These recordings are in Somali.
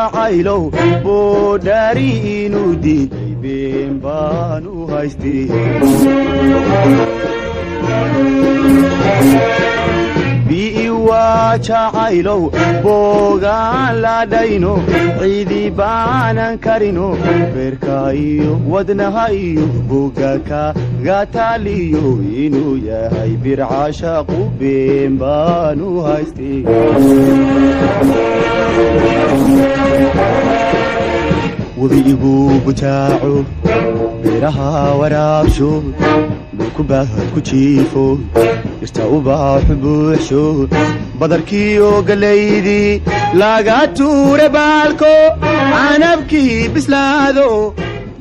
jacaylow boodhaari inuu diiday been baan u haystay biiwaa jacaylow boogaan la dhayno ciidii baanan karino beerka iyo wadnaha iyo boga kaga taaliyo inuu yahay bircaashaqu been baan u haystay webigu butaaco beeraha waraabsho dhulku baahad ku jiifo irta ubaaxu buuxsho badarkiiyo galaydii laga tuure baalko canabkii bislaado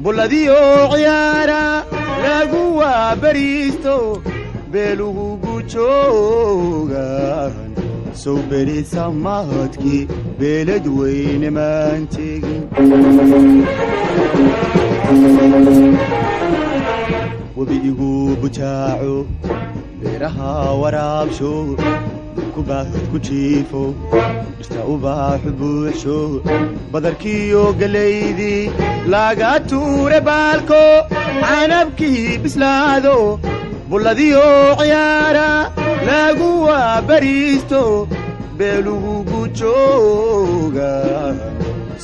bulladiyo ciyaara lagu waabariisto beelugu gujoogan sow beri samaadkii beelad weyne maan tegin webigu butaaco beeraha waraabsho dhulku baahad ku jiifo irta ubaaxu buuxsho badarkiiyo galaydii laga tuure baalko canabkii bislaado bulladiyo ciyaara lagu waabariisto beelugu gujooga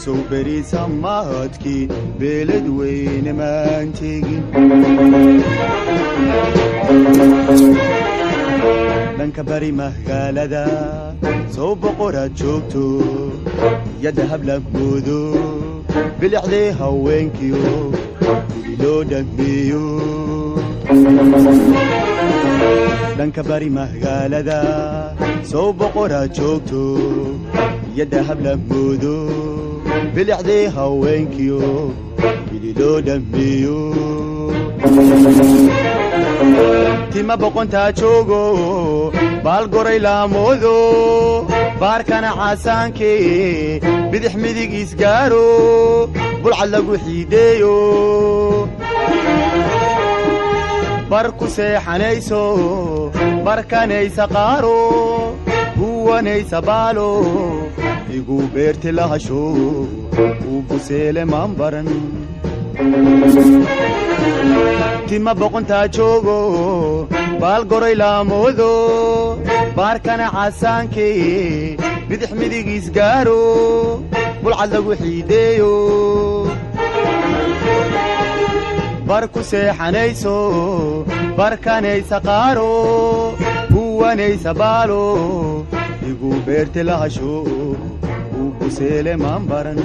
sow beri samaadkii beelad weyne maan tegin dhanka bari magaalada sow boqoraad joogto yadda habla moodo bilicdee haweenkiyo gudi loo dhameeyo dhanka bari magaalada sow boqoraad joogto yadda habla moodo bilicdee haweenkiyo gudi loo dhameeyo tima boqontaa joogo baalgoray laamoodo baarkana xasaankee bidix midig isgaaro bulcad lagu xiideeyo bar ku seexanayso barkanaysa qaaro huwanaysa baalo igu beerti lahasho uu buseele maan baran tima boqontaa joogo baalgoray laamoodo baarkana xasaankee bidix midig isgaaro bulcad lagu xiideeyo bar ku seexanayso barkanaysa qaaro huwanaysa baalo igu beerti lahasho uu buseele maan baran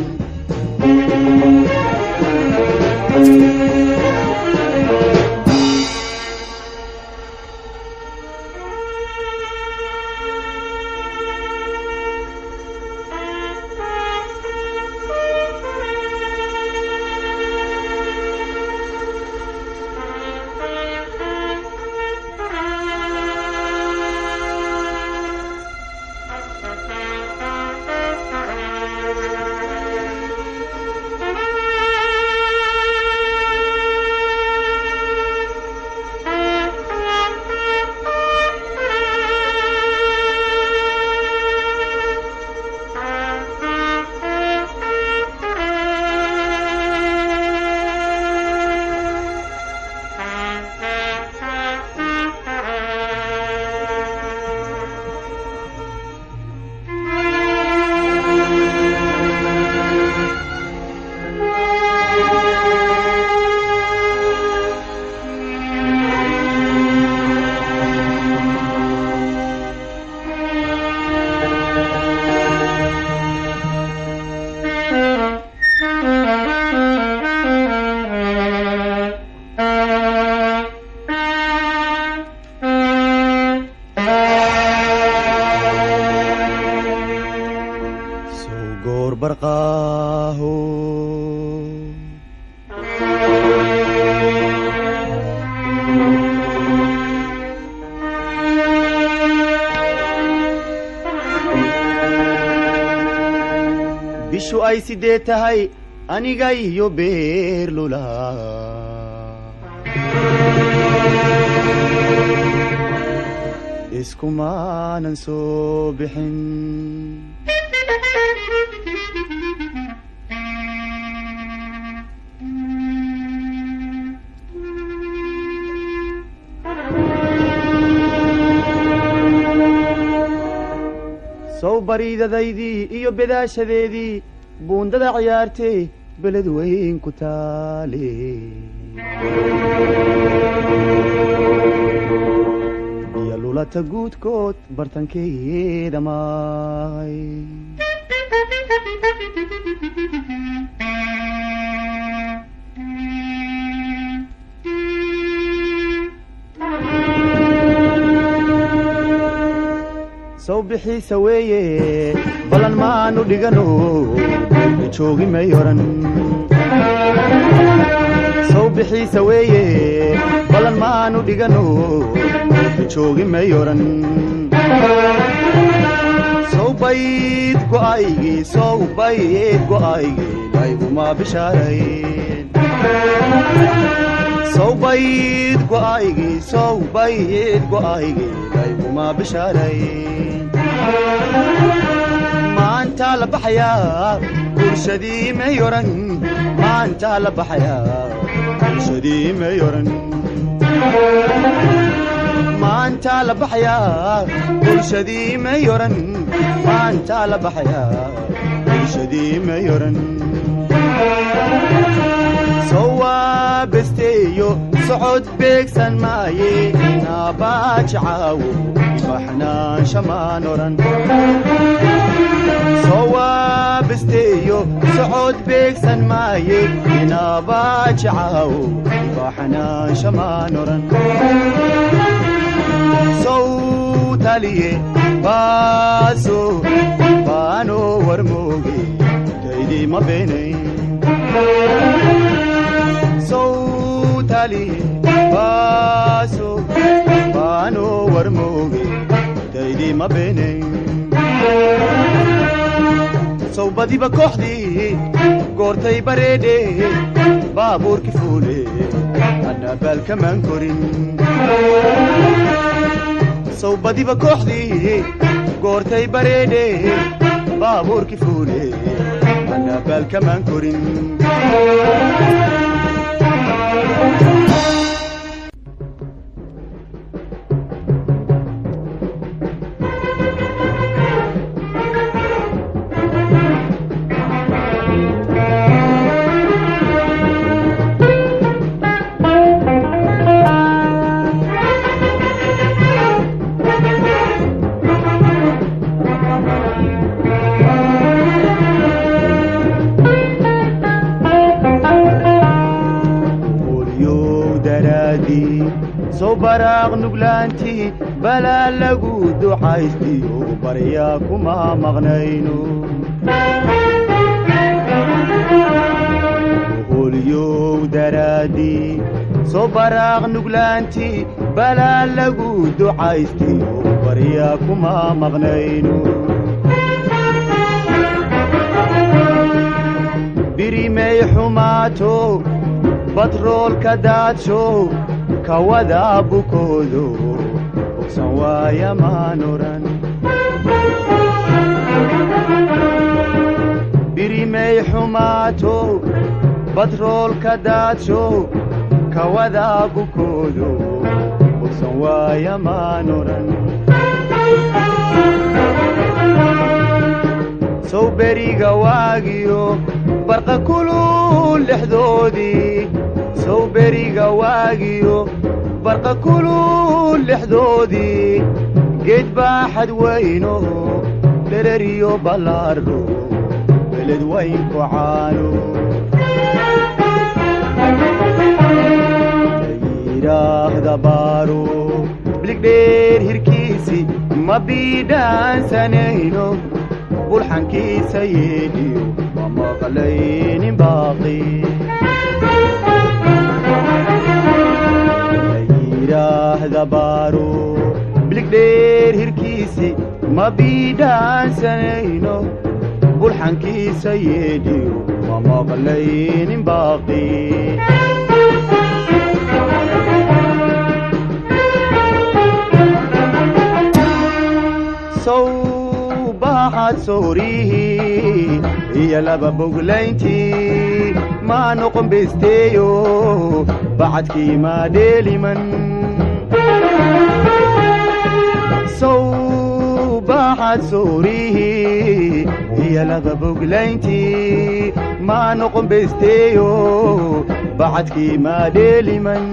barqaaho bishu ay sidee tahay aniga iyo beerlula iskumaanan soo bixin bariidadaydii iyo bedaashadeedii buundada ciyaartee beled weyn ku taale iyo lulata guudkood bartankeeda maay sow bixiisa weeye balan maanu dhigano joogi may oran sow bixiisa weeye balan maanu dhigano joogi may oran sow bayd go'aygii layguma bishaarayn sow bayd go'aygii layguma bishaarayn maanta la baxayaa bulshadii may oran maanta la baxayaa bulshadii may oran maanta la baxayaa bulshadii may oran maanta la baxayaa bulshadii may oran sowaa besteeyo socod beegsan maaye naabajacaawo ibaxnaan shamaan oran sowaa besteeyo socod beegsan maaye naabajacaawo ibaxnaan shamaan oran sow taliye baaso baano warmooge daydii ma beenayn sow taliye baaso baano warmooge daydii ma beenayn sow badiba kooxdii goortay bareedhe baabuurki fuule anna baalkamaan korin sow badiba kooxdii goortay bareedhe baabuurki fuule anna baalkamaan korin sow baraaq nuglaantii balaa lagu ducaystiyo baryaa kuma maqnayno holyow daraadii sow baraaq nuglaantii balaa lagu ducaystiyo baryaa kuma maqnayno birimay xumaato batroolka daadsho kawada bukoodo bogsan waaya maan oran birimay xumaato batroolka daadsho kawada bukoodo bogsan waaya maan oran sow beriga waagiyo barqa kulul lexdoodii sow beriga waagiyo barqa kulul lexdoodii geed baaxad weyno dhereriyo ballaarho beled weyn ku caano yidhaahda baaro biligdheer hirkiisi ma biidhaansanayno bulxankiisa yeedhiyo ma maqlaynin baaqi yidhaahda baaro biligdheer hirkiisi ma biidhaansanayno bulxankiisa yeedhiyo ma maqlaynin baaqi sow baaxaad soorihii iyo laba boglayntii maa noqon besteeyo bacadkii maa dheeliman sow baaxad soorihii iyo laba boglayntii maa noqon besteeyo bacadkii maa dheeliman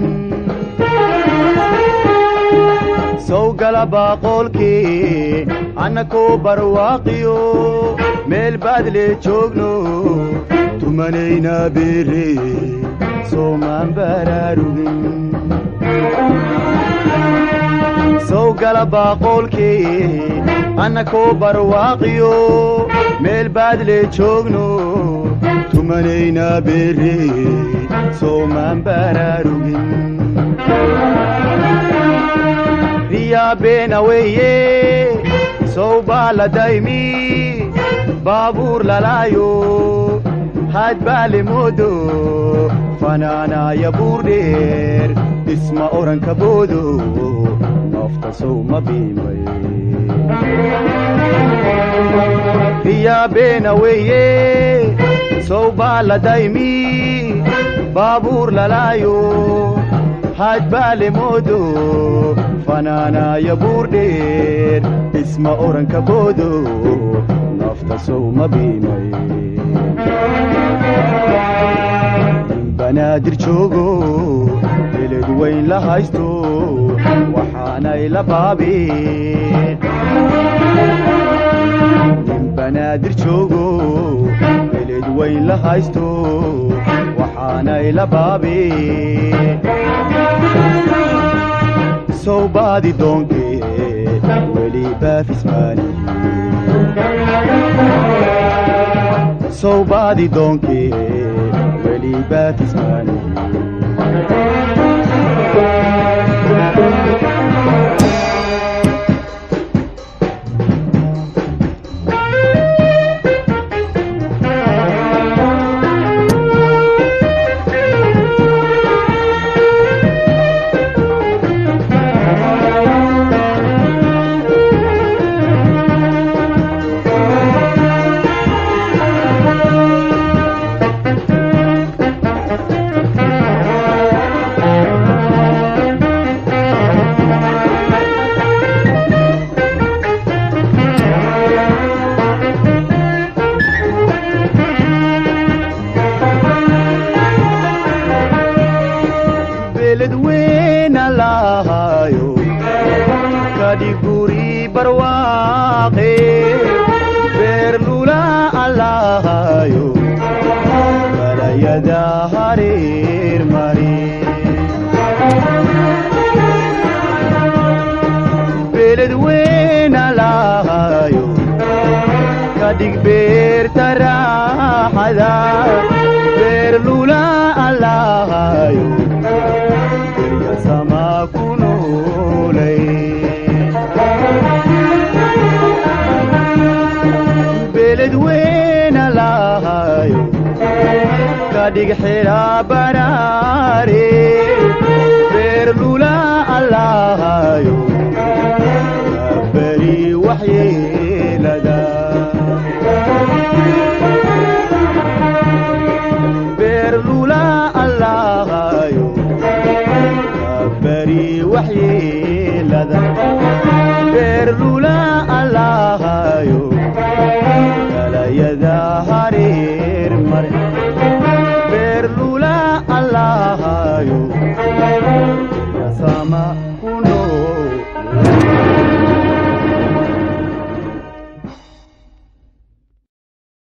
sow gala baaqoolkii annakoo barwaaqiyo meel baadle joogno tumanayna beere soomaan baraarugin sow gala baaqoolkii annakoo barwaaqiyo meel baadle joogno tumanayna beere soomaan baraarugin riyaa beena weeye sow baa la daymi baabuur lalaayo had baa le moodo fanaanaaya buur dheer isma oranka boodo nafta sow ma biimay riyaa beena weeye sow baa la daymi baabuur lalaayo had baa le moodo fanaanaaya buur dheer isma oranka boodo nafta sow ma biimay nin banaadir joogo beled weyn la haysto waxaanay la baabeen nin banaadir joogo beled weyn la haysto waxaanay la baabeen sow baadi doonkee weli baafismaani sow baadi doonkee weli baafismaani dig xira baraare beer lula allahayo bari waxyeelada beer lula allahayo bari waxyeelada beer lula allahayo